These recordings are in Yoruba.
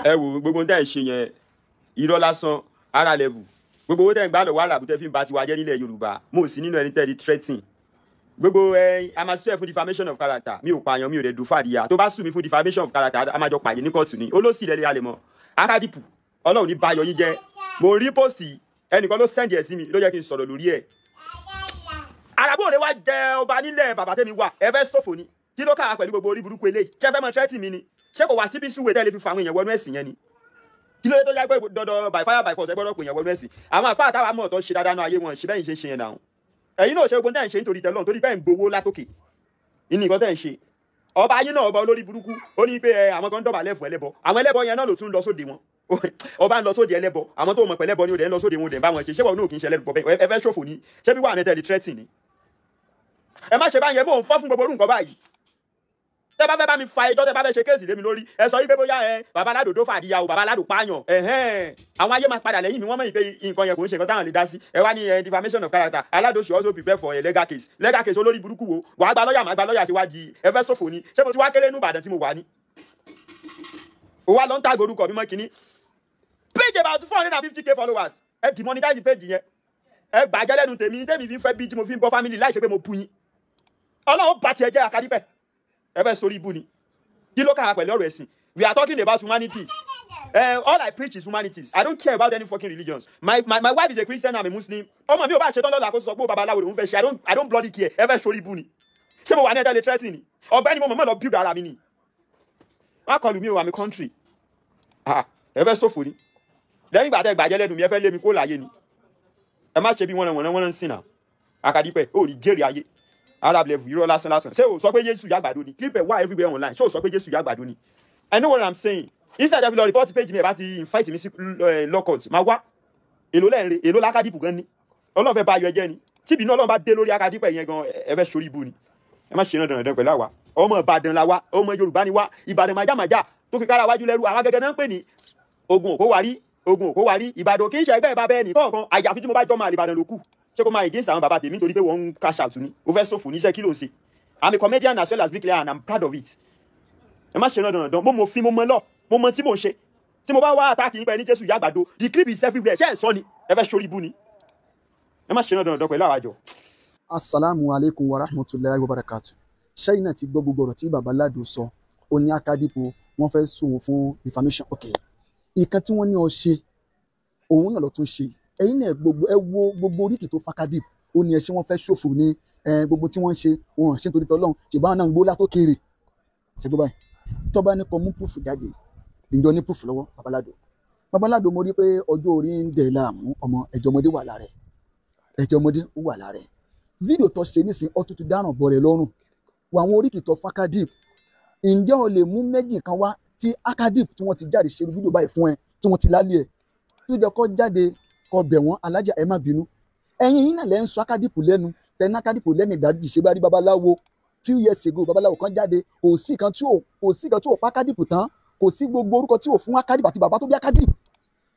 ẹ wo gbogbo tẹ́ ẹ̀ ṣe yẹn irọ́ lásán ara lẹ́bù gbogbo owó tẹ́ ẹ̀ ń gbà lọ́wọ́ àràbù tẹ́ fi ń ba tiwa jẹ́ nílẹ̀ Yorùbá mo sì nínú ẹni tẹ́ di threatening gbogbo a máa sue fún defamation of character mi ò pààyàn mi ò rẹ̀ dùn fàdíyà tó bá sùn mí fún defamation of character a máa jọ pàdé ní kóòtù ni olóṣì lẹ́lẹ́ alẹ́ mọ́ akadipu Ọlọ́run ní bayọ̀ yín jẹ́ mo rí pósì ẹnìkan ló sẹ́ndì ẹ̀ sí mi ló yẹ kí n sọ̀rọ̀ lórí ẹ̀ àràbù òde wá jẹ ọba nílẹ̀ bàbá tẹ́mi wà ẹ fẹ́ ṣòfò ni kí ló kára pẹ̀lú gbogbo orí burúkú eléyìí ṣé fẹ́ mọ threatening mi ni ṣé kò wá síbi súwèé tẹ́lẹ̀ fi fa àwọn èèyàn wọnú ẹ̀sìn yẹn ni kí ló dé tó yá pé dandan by fire by force ẹ gbọ́dọ̀ pè yẹn wọnú ẹ̀sìn àwọn àfáà táwa mọ̀ tó ṣe dáadáa náà ayé wọn ṣe bẹ́yìn ṣe ṣe yẹn náà ẹ̀yin náà ṣe gbogbo tẹ́ ń ṣe nítorí tẹ́lọ́run torí bẹ́ẹ̀ ń gbowó látòkè ìní nǹkan tẹ́ ń ṣe ọba ayé náà ọba olórí burúkú ó ní pé àwọn kan dọ̀bà lẹ́fù ẹlẹ́bọ àwọn ẹlẹ́bọ yẹn náà ló tún lọ sóde wọn ọba ń lọ sóde ẹlẹ́bọ àwọn tó mọ̀ pé ẹlẹ́bọ ni ó dẹ̀ ń lọ sóde wọn dẹ̀ ń bá wọn ṣe ṣé wọn náà kì í ṣe ẹlẹ́bọ bẹ́ẹ̀ ẹ fẹ́ ṣòfò ni ṣé bí wà ní tẹ́lẹ̀ threatening ni ẹ má ṣe báyẹn bó ń fọ́ fún gbogbo orú nǹkan báyìí tẹ́ bá fẹ́ bá mi fa ẹjọ́ tẹ́ bá fẹ́ ṣe kéèsì lé mi lórí ẹ sọ yí pé bóyá bàbá aládò tó fàdíyà o bàbá aládò pààyàn àwọn ayé máa padà lẹ́yìn mi wọ́n mọ̀ pé nǹkan yẹn kò ń ṣe nǹkan táwọn lè dá sí ẹ wá ní defamation of character aládò should also prepare for a legal case olórí burúkú wo wàá gba lọ́ọ̀yà máa gba lọ́ọ̀yà síwájú ẹ fẹ́ ṣòfò ni ṣé mo ti wá kéré nínú Ìbàdàn tí mo wà ní. ó wá lọ ń tàgé orúkọ mi mọ́ kínní page about 450k followers ẹ demonetize page yẹn ẹ gbàjẹ́ lẹ́nu tèmi fi ń fẹ́ bí tí mo fi ń bọ́ family láì ṣe pé mo bu yín Ọlọ́run bá tiẹ̀ jẹ́ akadípẹ̀ ẹ fẹ́ sórí ibú ni kí ló kàrà pẹ̀lú ọ̀rọ̀ ẹ̀sìn we are talking about humanity all I preach is humanities I don't care about any fucking religions my wife is a Christian I'm a Muslim ọmọ mi ò bá ṣetán lọ́la kó sọ pé babaláwo lòún fẹ́ ṣe I don't bloody care ẹ fẹ́ sórí ibú ni ṣé mo wà ní ẹ̀tẹ́lẹ̀ threatening ni ọ̀gbẹ́ni mo mọ̀ lọ build ara mi ni wọ́n kọlù mi ò wà mí country ẹ fẹ́ sófò ni lẹ́yìn ìgbà tẹ́ gbàjẹ́ lẹ́nu mi ẹ fẹ́ lé mi kó láyé ni ẹ má ṣe bí wọ́n ń sìn náà akadípẹ̀ ó rí jèrè ayé Arab level irọ́ lásán ṣé o sọ pé Jésù yá àgbàdo ni clip ẹ̀ wá everywhere online ṣé o sọ pé Jésù yá àgbàdo ni I know what I'm saying instead of report page mi ẹ̀ bá ti invite mi sí lockout máa wá èlò lẹ́ẹ̀rẹ́ èlò lákàdìpù gan ni Ọlọ́run fẹ́ bá ayọ̀ ẹjẹ́ ni tíbi náà Ọlọ́run bá dé lórí akadìpẹ̀ yẹn gan ẹ fẹ́ sórí ibu ni ẹ má ṣe náà dandan pẹ̀lú àwa ọmọ Ìbàdàn la wa ọmọ Yorùbá ni wa Ìbàdàn màjàmájà tó fi kára wájú lẹ́rú àwa gẹ́gẹ́ náà ń pè ní ogun òkó wárí Ìbàdàn kì í ṣe ẹgbẹ́ ìbá bẹ́ẹ̀ ní kọ̀ọ̀kan àyàfi tí mo bá jọ́ máa Ìbàdàn ló kù ṣé kó máa against àwọn bàbá tèmi nítorí pé wọ́n ń cash out ni ó fẹ́ ṣòfò níṣẹ́ kí ló ṣe I'm a comedian as well as big player and I'm proud of it ẹ má ṣe náà dandan mo fi mo mọ lọ mo mọ tí mo ṣe tí mo bá wá àtàkì nípa ẹni Jésù ìyá àgbàdo the clip is everywhere ṣé ẹ sọ ni ẹ fẹ́ sórí ibú ni ẹ má ṣe náà dandan pẹ̀lú àwàjọ. Assalamu alaikum wa rahmatullahi wa barakatuh ṣẹ́yìn náà ti gbọ́ gbogbo ọ̀rọ̀ tí baba Lado sọ ó ní akadipo wọ́n fẹ́ sùn fún defamation okay ìkan tí wọ́n ní ọ ṣe òun náà lọ tún ṣe ẹ̀yin náà ẹ wo gbogbo oríkì tó fakadip ó ní ẹ ṣé wọ́n fẹ́ ṣòfò ní gbogbo tí wọ́n ń ṣe wọn ṣe nítorí tọ́lọ́run ṣùgbọ́n àwọn náà ń gbó látó kéré ṣe gbọ́ báyìí tọ́ba ní kọ́ mú púfù jáde ìjọ ní púfù lọ́wọ́ baba Lado mo rí pé ọjọ́ orí ń dẹ̀ láàmú ọmọ ẹ̀jọ̀ ọmọdé wà lára ẹ̀ fídíò tó ṣe nísìnyí ọtún ti dáràn bọ̀ rẹ̀ lọ́rùn wọ àwọn oríkì tó fakadip ǹjẹ́ o lè mú méjì kan wá tí akadip tí wọ́n ti jáde ṣe fídíò báyìí fún ẹ tí wọ́n ti lálẹ́ ẹ̀ tó jẹ́ kó jáde kó bẹ̀ wọ́n alájà ẹ má bínú ẹ̀yin yìí náà lẹ́ ń sọ akadipu lẹ́nu tẹ̀ní akadipu lẹ́nu ìdáríjì ṣe bá rí babaláwo few years ago babaláwo kan jáde kò sí kan tí ò pa akadipu tán kò sí gbogbo orúkọ tí ò fún akadipu àti bàbá tó bí akadipu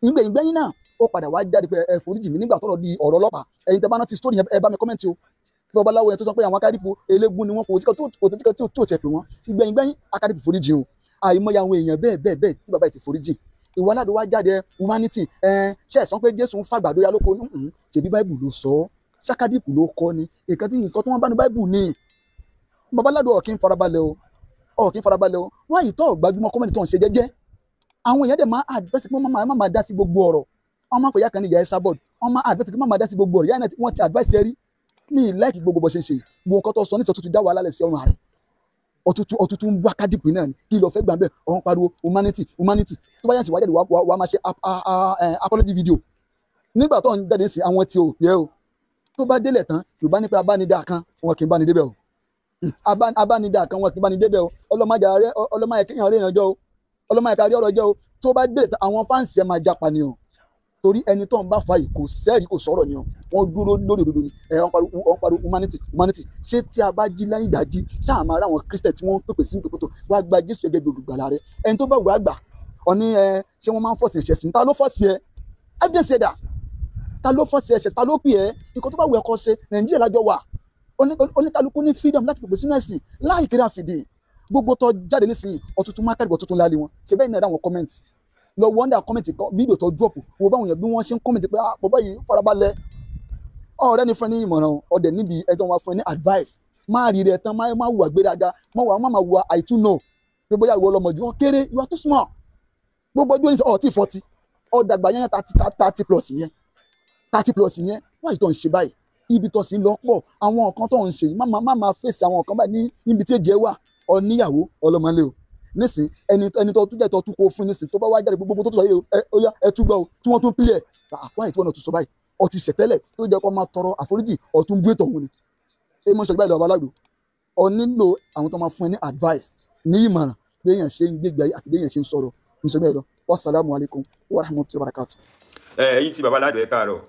ìgbẹ̀yìn náà ó padà wá jáde pé ẹ foríjì mi nígbà tọ́rọ̀ di ọ̀rọ̀ ọlọ́pàá ẹ̀yin tẹ́ bá rántí story yẹn ẹ bá mi kọ́mẹ́ntì o babaláwo yẹn tó sọ pé àwọn akadipu eléégún ni wọn kò tí kan tí ò tẹ̀ pé wọn ìgbẹ̀yìn akadipu foríjì o àìmọye àwọn èèyàn bẹ́ẹ̀ tí bàbá yìí ti foríjì ìwọ Lado wá jáde humanity ṣe ẹ̀sán pé Jésù ń fàgbàdo ya lóko ṣèbí báìbù ló sọ sakadipu ló kọ́ ni nǹkan tó wọ́n bá ní báìbù ni baba Lado ọ̀kí ń farabalẹ̀ o wọ́n yìí tọ́ gbajúmọ̀ kọ́mẹ́ntì tó ń ṣe jẹ́jẹ́ àwọn èèyàn dẹ̀ máa advice pé wọ́n máa dá sí gbogbo ọ̀rọ̀ wọ́n máa pè yá kan ní ìyá ẹ̀sà board wọ́n máa advice pé wọ́n máa dá sí gbogbo ọ̀rọ̀ yáà wọ́n ti advice ẹ rí mi like gbogbo bó ṣe ń ṣe gbogbo nǹkan tó sọ ní ìsọtútù dá wàhálà lẹ̀ sí ọrùn ààrẹ ọtútù ń bá akadipu náà ni kí lọ fẹ́ gbà bẹ́ẹ̀ ọ̀hún pariwo humanity tó bá yẹn ti wá jáde wàá máa ṣe apology video nígbà tó ń jáde sí àwọn tí ò yẹ o tó bá délẹ̀ tán Yorùbá ní pé abánidá kan wọn kì í báni débẹ̀ o abánidá kan wọn kì í báni débẹ̀ o ọlọ́mọ kéèyàn rí ìrànjọ́ o ọlọ́mọ kárí ọ̀rọ̀ jẹ́ o tó bá délẹ̀ tán àwọn fáǹsì ẹ̀ máa japa ni o torí ẹni tó ń bá fa yìí kò sẹ́ẹ̀rí kò sọ̀rọ̀ ni o wọ́n dúró lórí òdodo ni wọ́n pariwo humanity ṣé tí a bá jí lẹ́yìn ìdájí ṣáà máa rá àwọn Christian tí wọ́n ń pèpè sí ìpèpètò wá gba Jésù ẹgbẹ́ olùgbàlà rẹ ẹni tó bá wù á gbà ọ̀ní ṣé wọ́n máa ń fọ́ọ̀sì ẹ̀ṣẹ̀ sí ta ló fọ́ọ̀sì ẹ evidence ẹ̀dà ta ló fọ́ọ̀sì ẹ̀ṣẹ̀ ta ló pè ẹ́ nǹkan tó bá wù ẹ́ kọ́ ṣe Nàìjíríà lájọ wà oníkálukú ní freedom láti pèpè sínú ẹ̀sìn láì kéré àfìdí gbogbo tó jáde nísìnyí ọ̀tútù má kẹ́rìbọ̀ tuntun lálẹ́ wọn ṣe bẹ́ẹ̀ ní ẹ̀dá àwọn kọ́mẹ́ǹtì lọ wọ́n dà kọ́mẹ́ǹtì fídíò tó drop wo báwọn èèyàn bí wọ́n ṣe ń kọ́mẹ́ǹtì pé bàbá yìí farabalẹ̀ ọ̀rẹ́ ní fún ẹ ní ìmọ̀ràn ọ̀dẹ̀ níbi ẹjọ́ wọn fún ẹ ní advice má rí rẹ tán má wùwà gbéraga má wùwà àìtúnà pé bóyá ìwọ ọlọmọ ju wọn kéré you are too small gbogbo ọjọ́ ní tí 40 ọ̀dàgbà yẹn 30 plus yẹn 30 plus yẹn wáyé tó ń ṣe báyìí ibi tó sì ń lọ pọ̀ àwọn nǹkan tó ń ṣe má máa fèsì àwọn nǹkan báyìí níbi tí èjì ẹ wà ọ̀níyàwó ọlọ́mọlé o nísìn ẹni tó tún jẹ́ tó tún kó fún nísìn tó bá wá jáde gbogbo tó tún sọ yìí ó yá ẹ túbọ̀ o tí wọ́n tún pílẹ̀ wáyé tí wọ́n náà tún sọ báyìí ọtí ṣẹ̀tẹ́lẹ̀ tó jẹ́ kó máa tọrọ àforíjì ọ̀tún gbé tọ̀hún ni ẹ mọ̀ ṣọ̀gbà ìlú babaláwo ọ nílò àwọn tó máa fún ẹ ní advice ní ìmọ̀ràn bí èèyàn ṣe ń gbégbé ayé àti bí èèyàn ṣe ń sọ̀rọ̀ níṣẹ́ bẹ́ẹ̀ lọ wasalaamu alaykum wa rahmatulahi wa barakatu. ẹ̀yin tí babaláwo ẹ káàárọ̀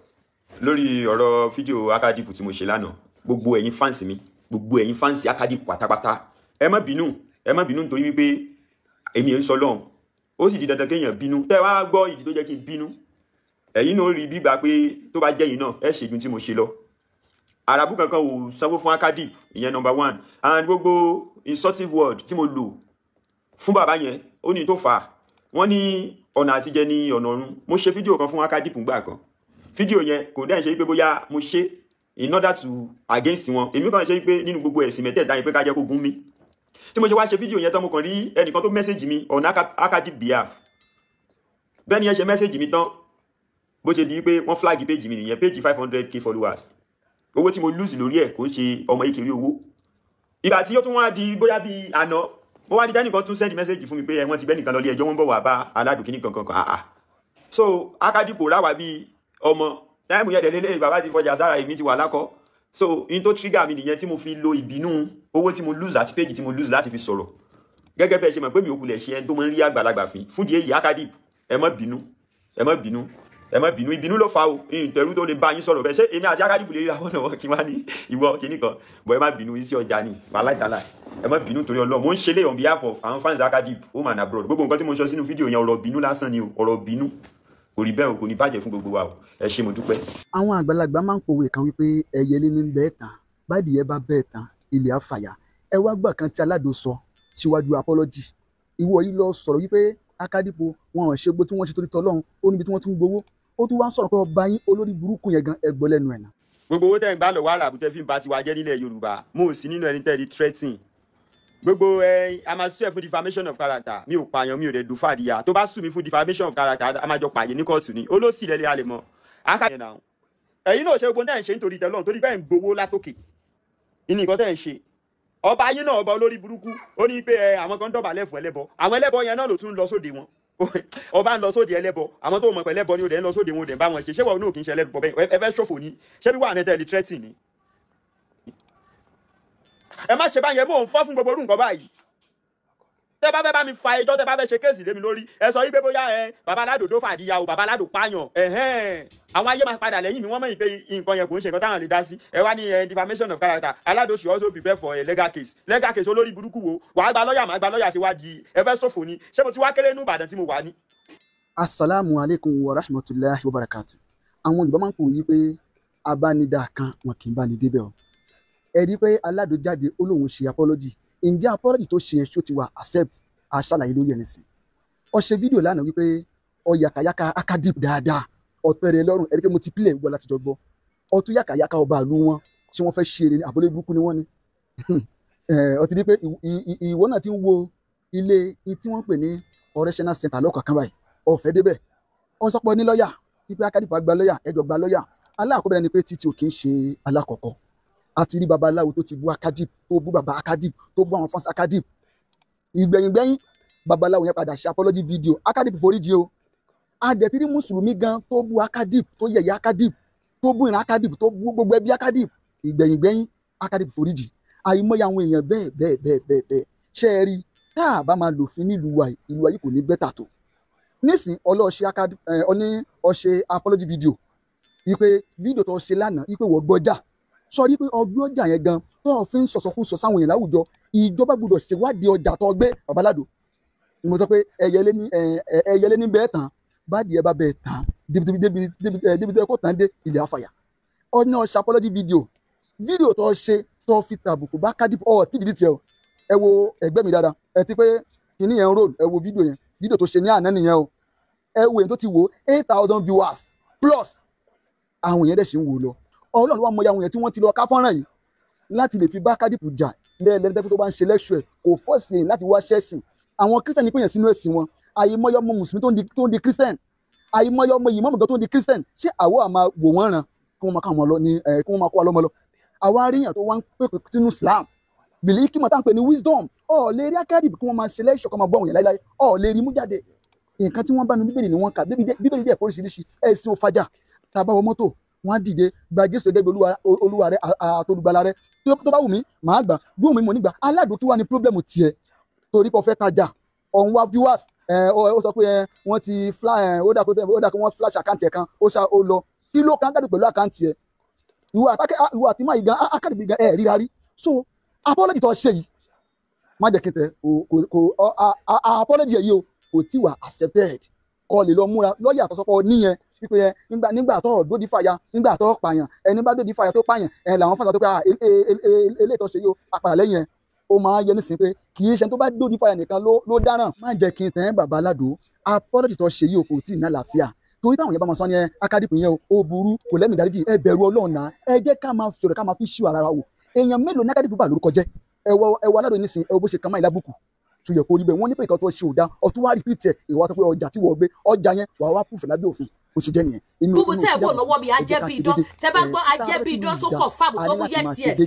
lórí ọ̀rọ̀ fídíò akadipu tí mo ṣe lánàá gbogbo ẹ̀yin fáǹsì mi gbogbo ẹ̀yin fáǹsì akadipu pátápátá ẹ má bínú nítorí wípé èmi ẹ̀ ń sọ lọ́hùn ó sì di dandan kéèyàn bínú tẹ́ wá gbọ́ ìdí tó jẹ́ kí n bínú ẹ̀yin náà rí bígbà pé tó bá jẹ́ yìí náà ẹ ṣèjú tí mo ṣe lọ àràbù kankan ò sanwó fún akadipu ìyẹn number 1 and gbogbo insultive word tí mo lò fún bàbá yẹn ó ní tó fà á wọ́n ní ọ̀nà àtijẹ ní ọ̀nà ọ̀run mo ṣe fídíò kan fún akadipu gbà kan fídíò yẹn kò dẹ́n ṣe pé bóyá mo ṣe in order to against wọn èmi kàn ṣe pé nínú gbogbo ẹ̀sìn mẹ́tẹ̀ẹ̀ta yẹn pé ká jẹ́ kó gún mi tí mo ṣe wá ṣe fídíò yẹn tán mo kàn rí ẹnìkan tó mẹ́sẹ̀jì mi on akadipu behalf bẹ́ẹ̀ ni ẹ ṣe mẹ́sẹ̀jì mi tán bó ṣe di pé wọ́n flag page mi nìyẹn page 500k followers owó tí mo lose lórí ẹ̀ kò ń ṣe ọmọ ìkiri owó ìgbà tí ó tún wá di bóyá bíi àná mo wá ní dẹ́nìkan tún send message fún mi pé wọ́n ti bẹ́ nìkan lọ ilé ẹjọ́ wọ́n bọ̀ wá bá aládùn kìíní kankan so akadipo ráwa bíi ọmọ táìmù yẹn dẹ̀lẹ́lẹ́ bàbá ti fọjà sára èmi ti wà lákọ́ so in tó trigger mi nìyẹn tí mo fi lo ìbínú owó tí mo lose àti page tí mo lose láti fi sọ̀rọ̀ gẹ́gẹ́ bẹ́ẹ̀ ṣe mọ̀ pé mi ò kulẹ̀ ṣe ẹni tó máa ń rí àgbàlagbà fún díẹ̀ yìí akadipo ẹ má bínú ìbínú ló fa o ìtẹ̀rù tó lè bá yín sọ̀rọ̀ bẹ́ẹ̀ ṣé èmi àti akadipo lè rí àwọn ọ̀nà kí wá ní ìwọ kìíní kan bọ̀ ẹ má bínú iṣẹ́ ọjà ni wàhálà ìtàlá ẹ má bínú torí Ọlọ́run mo ń ṣe lé on behalf of àwọn fans akadipo home and abroad gbogbo nǹkan tí mo sọ sínú fídíò yẹn ọ̀rọ̀ bínú lásán ni o ọ̀rọ̀ bínú kò rí bẹ́ẹ̀ o kò ní bàjẹ́ fún gbogbo wa o ẹ ṣé mo dúpẹ́. àwọn àgbàlagbà máa ń pòwe kan wípé ẹyẹlé ní bẹ́ẹ̀ tán bádìí bá bẹ́ẹ̀ tán ilẹ̀ àfàyà ẹ wá gbà kan tí aládò sọ síwájú apology ìwọ yìí lọ sọ̀rọ̀ wípé akadipo wọn ò ṣe gbó tí wọ́n ṣe torí tọ́lọ́run ó níbi tí wọ́n tún gbowó ó tún wá ń sọ̀rọ̀ pé ọba yín olórí burúkú yẹn gan ẹgbọ́ lẹ́nu ẹ̀ náà. gbogbo owó tẹ́ ń gbà lọ wàhálà àbútẹ́ fi ń ba tiwa jẹ́ nílẹ̀ Yorùbá mo ò sí nínú ẹni tẹ́ di threatening gbogbo a máa sue fún defamation of character mi ò pààyàn mi ò rẹ̀ dùn fàdíyà tó bá sue mi fún defamation of character a máa jọ pààyè ní kóòtù ni olóòsì lẹ́lẹ́ alẹ́ mọ́ akadé náà ẹ̀yin náà ṣe gbogbo tẹ́ ń ṣe nítorí tẹ́lọ́run torí bẹ́ẹ̀ ń gbowó látòkè ìní nǹkan tẹ́ ń ṣe ọba yín náà ọba olórí burúkú ó ní pé àwọn kan dọ̀bálẹ̀ fún ẹlẹ́bọ àwọn ẹlẹ́bọ yẹn náà ló tún lọ sóde wọn ọba ń lọ sóde ẹlẹ́bọ àwọn tó mọ̀ pé ẹlẹ́bọ ni ó dẹ̀ ń lọ sóde wọn ò dẹ̀ ń bá wọn ṣe ṣé wọn náà kì í ṣe ẹlẹ́bọ bẹ́ẹ̀ ẹ fẹ́ ṣòfò ni ṣé bí wà ní tẹ́lẹ̀ tírẹ́tì ni. ẹ má ṣe báyẹn mò ń fọ́ fún gbogbo orú nǹkan báyìí tẹ bá fẹ́ bá mi fa ẹjọ́ tẹ bá fẹ́ ṣe kéèsì lé mi lórí ẹ sọ yí pé bóyá bàbá aládò tó fàdíyà o bàbá aládò pààyàn àwọn ayé máa padà lẹ́yìn mi wọ́n mọ̀ pé nǹkan yẹn kò ń ṣe nǹkan táwọn lè dá sí ẹ wá ní defamation of character aládò should also prepare for a legal case olórí burúkú wo wàá gba lọ́ọ̀yà máa gba lọ́ọ̀yà ṣe wá di ẹ fẹ́ ṣòfò ni ṣé mo ti wá kéré nínú Ìbàdàn tí mo wà ní. asalaamu alaykum wa rahmatulahi wa barakatu àwọn Yorùbá máa ń pò yí pé abánidá kan wọn kì í bá ní débẹ̀ o ẹ rí i pé aládò jáde ó lóun ṣe apology ǹjẹ́ apology tó ṣe ṣó ti wà accept aṣàlàyé lórí ẹni sìn ó ṣe fídíò lánàá wípé ó yàkàyàkà akadip dáadáa ọ̀tẹ̀rẹ̀ lọ́rùn ẹ̀rí pé mo ti pílẹ̀ gbọ́ láti jọ gbọ́ ó tún yàkàyàkà ọba àlú wọn ṣé wọ́n fẹ́ ṣe eré ní àbólé burúkú ni wọ́n ni ó ti di pé ìwọ náà ti ń wo ilé tí wọ́n ń pè ní correctional center lọ́kọ̀ọ̀kan báyìí ọ̀fẹ́ débẹ̀ ó sọ pé ní lọ́ọ̀yà pípẹ́ akadip gba lọ́ọ̀yà ẹjọ́ gba lọ́ọ̀yà aláàkọ́bẹ̀rẹ̀ ni pé títí ò kì í ṣe alákọ̀ọ́kọ́ àti rí babaláwo tó ti bú akadip tó bú baba akadip tó bú àwọn fans akadip ìgbẹ̀yìngbẹ̀yìn babaláwo yẹn padà ṣe apology video akadip foríjì o adẹ̀tírí mùsùlùmí gan tó bú akadip tó yẹ̀yẹ́ akadip tó bú ìran akadip tó bú gbogbo ẹbí akadip ìgbẹ̀yìngbẹ̀yìn akadip foríjì àìmọye àwọn èèyàn bẹ́ẹ̀ ṣe é rí tá a bá máa lòfin nílùú wa ìlú wa yìí kò ní bẹ́tà tó nísìn ọlọ́ọ̀ṣẹ́ akadip ọní ọ̀ṣẹ́ apology video wípé fídíò tó ṣe lánàá wípé wọ́n gbọ́jà sọrí pé ọgbẹ́ ọjà yẹn gan tó fi ń sọ̀sọ̀kúsọ sáwọn èèyàn láwùjọ ìjọba gbọ́dọ̀ ṣèwádìí ọjà tó gbé babaládò mo sọ pé ẹyẹlé ní bẹ́ẹ̀ tán bádìí ẹ bá bẹ́ẹ̀ tán débi tó kó tán dé ilẹ̀ àfàyà ọ̀nà ọ̀ṣà apology video tó ṣe tó fi tàbùkù bá kádìpọ̀ tí ìdí tiẹ̀ ẹ wo ẹgbẹ́ mi dáadáa ẹ ti pé kíní yẹn ń roll ẹ wo fídíò tó ṣe ní àná nìyẹn o ẹ wo èyí tó ti wo 8,000 viewers plus àwọn yẹn dẹ̀ ṣe ń wò lọ ọlọ́run wá mọ àwọn yẹn tí wọ́n ti lọ ká fọ́nrán yìí láti lè fi bá Kádìpù jà lẹ́ẹ̀lẹ́dẹ́gbẹ́ tó bá ń ṣe lẹ́ṣọ̀ ẹ̀ kò fọ́ọ̀sì èyí láti wá ṣẹ́sìn àwọn kírísítẹ̀nì pè yẹn sínú ẹ̀sìn wọn àyèmọ́yọ́ ọmọ mùsùlùmí tó ń di kírísítẹ̀n àyèmọ́yọ́ ọmọ yìí mọ́mọ́gán tó ń di kírísítẹ̀n ṣé àwọ̀ àmà wò wọ́n ràn kí wọ́n máa kọ́ wa lọ́mọ lọ àwa aríyàn tó wá ń pèpè sínú Islam bìlí kí mọ̀tá ń pè ní wisdom ọ̀ lè rí Kádìpù kí wọ́n máa ṣe lẹ́ṣọ̀ kọ́ máa gbọ́ òun yẹn láíláí ọ̀ lè rí mú jáde nǹkan tí wọ́n bá nu bíbélì ni wọ́n kà bíbélì dẹ̀ oríṣiríṣi ẹ̀sìn òfajà tàbá wọ mọ́tò wọ́n á dìde gba Jésù gẹ́gẹ́ bí olúwa rẹ àtolùgbàlà rẹ tó bá wù mí màá gbà bí wù mí mo nígbà aládùn kí wà ní pírọ́blẹ̀mù tiẹ̀ torí pé ó fẹ́ tajà ọ̀hún wá viewers ó sọ pé wọ́n ti ó dà pé wọ́n flash àkáǹtì ẹ̀ kan ó lọ kí ló kan Kádìpù pẹ̀lú àkáǹtì ẹ̀ ìwọ àti máa yìí gan Kádìpù gan ẹ̀ ríra rí so apology tó ṣe yìí má jẹ́ kí n tẹ̀ apology yìí o kò tí wà accepted kọ́ lè lọ múra lọ́ọ̀yà àtọ́sọ́pọ̀ níyẹn wípé nígbà tó dòdì fàyà nígbà tó pààyàn ẹni bá dòdì fàyà tó pààyàn làwọn fàyà tó pé eléyìí tó ṣe yìí ó apàdà lẹ́yìn ẹ̀ ó máa yẹ nísìnyí pé kì í ṣe tó bá dòdì fàyà nìkan ló dáràn má jẹ́ kí n tẹ̀ bàbá aládùn apology tó ṣe yìí o kò tí ì ní àlàáfíà torí táwọn yẹn bá máa sọ ní Kádìpù yẹn ó burú kò lẹ́mìí dáríjì ẹ bẹ̀rù Ọlọ́run náà ẹ jẹ́ ká máa fèrè ká máa fi ṣú ara wa wò èèyàn mélòó ní Kádìpù bà lórúkọ jẹ́ ẹ wọ aládùn nísìnyí ẹ wo bó ṣe kàn máa ìlàbùkù tó yẹ kó rí bẹ́ẹ̀ wọ́n ní pé nǹkan tó ṣe ò dá ọtún wá rìpítì ẹ̀ ìwà tó pé ọjà tí wọ́n gbé ọjà yẹn wà wá púfù lábẹ́ òfin ó ṣe jẹ́ nìyẹn. gbogbo tẹ́ ẹ̀ wò lọ́wọ́ mi ajẹ́bí idán tẹ́ bá gbọ́ ajẹ́bí idán tó kọ̀ fáàbù tó mú yẹ́sì yẹ́sì.